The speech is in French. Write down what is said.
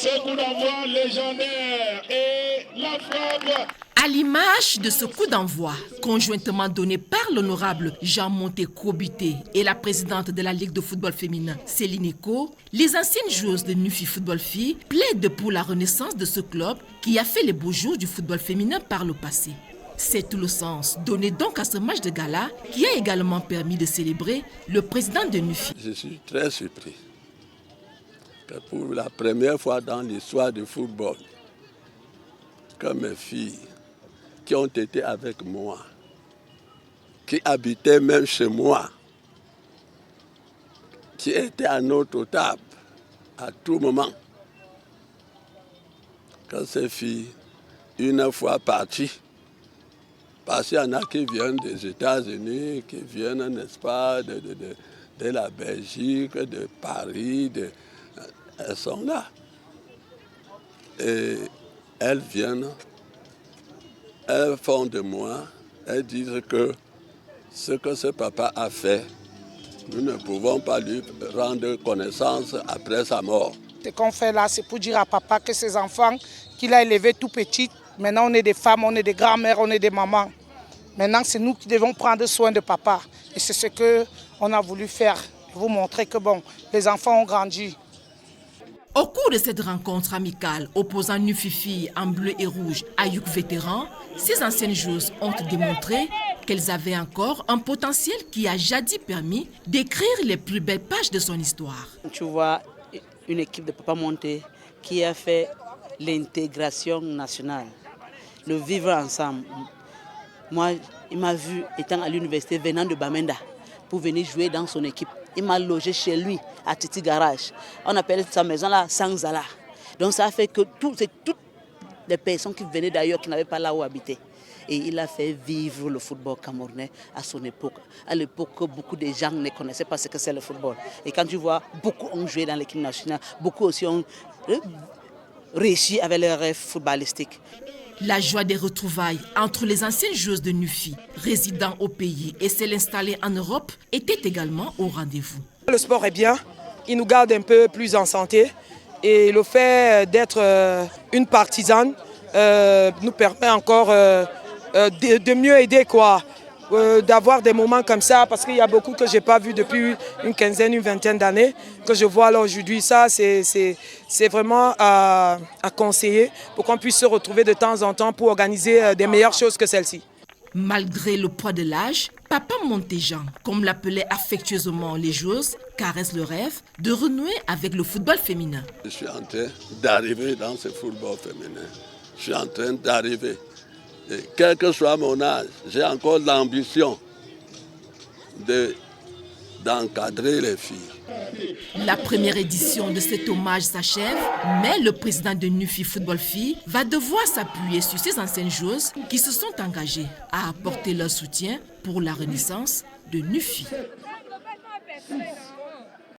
Ce coup d'envoi légendaire et la frappe. À l'image de ce coup d'envoi, conjointement donné par l'honorable Jean-Monté Kobité et la présidente de la Ligue de football féminin, Céline Eko, les anciennes joueuses de Nufi Football Filles plaident pour la renaissance de ce club qui a fait les beaux jours du football féminin par le passé. C'est tout le sens donné donc à ce match de gala qui a également permis de célébrer le président de Nufi. Je suis très surpris que pour la première fois dans l'histoire du football, que mes filles qui ont été avec moi, qui habitaient même chez moi, qui étaient à notre table à tout moment, que ces filles, une fois parties, parce qu'il y en a qui viennent des États-Unis, qui viennent, n'est-ce pas, de la Belgique, de Paris, elles sont là. Et elles viennent, elles font de moi, elles disent que ce que ce papa a fait, nous ne pouvons pas lui rendre connaissance après sa mort. Ce qu'on fait là, c'est pour dire à papa que ses enfants, qu'il a élevés tout petits, maintenant on est des femmes, on est des grands-mères, on est des mamans. Maintenant, c'est nous qui devons prendre soin de papa. Et c'est ce qu'on a voulu faire, vous montrer que bon, les enfants ont grandi. Au cours de cette rencontre amicale opposant Nufifi en bleu et rouge à Youk Vétéran, ces anciennes joueuses ont démontré qu'elles avaient encore un potentiel qui a jadis permis d'écrire les plus belles pages de son histoire. Tu vois une équipe de Papa Monté qui a fait l'intégration nationale, le vivre ensemble. Moi, il m'a vu étant à l'université venant de Bamenda pour venir jouer dans son équipe. Il m'a logé chez lui à Titi Garage. On appelait sa maison là Sangzala. Donc ça a fait que c'est toutes les personnes qui venaient d'ailleurs qui n'avaient pas là où habiter. Et il a fait vivre le football camerounais à son époque. À l'époque, beaucoup de gens ne connaissaient pas ce que c'est le football. Et quand tu vois, beaucoup ont joué dans l'équipe nationale. Beaucoup aussi ont réussi avec leurs rêves footballistiques. La joie des retrouvailles entre les anciennes joueuses de Nufi, résidant au pays et celles installées en Europe, était également au rendez-vous. Le sport est bien, il nous garde un peu plus en santé et le fait d'être une partisane nous permet encore de mieux aider, d'avoir des moments comme ça, parce qu'il y a beaucoup que je n'ai pas vu depuis une quinzaine, une vingtaine d'années, que je vois là aujourd'hui. Ça, c'est vraiment à conseiller pour qu'on puisse se retrouver de temps en temps pour organiser des meilleures choses que celle-ci. Malgré le poids de l'âge, Papa Montéjean, comme l'appelaient affectueusement les joueuses, caresse le rêve de renouer avec le football féminin. Je suis en train d'arriver dans ce football féminin. Je suis en train d'arriver. Et quel que soit mon âge, j'ai encore l'ambition d'encadrer les filles. La première édition de cet hommage s'achève, mais le président de Nufi Football Filles va devoir s'appuyer sur ces anciennes joueuses qui se sont engagées à apporter leur soutien pour la renaissance de Nufi.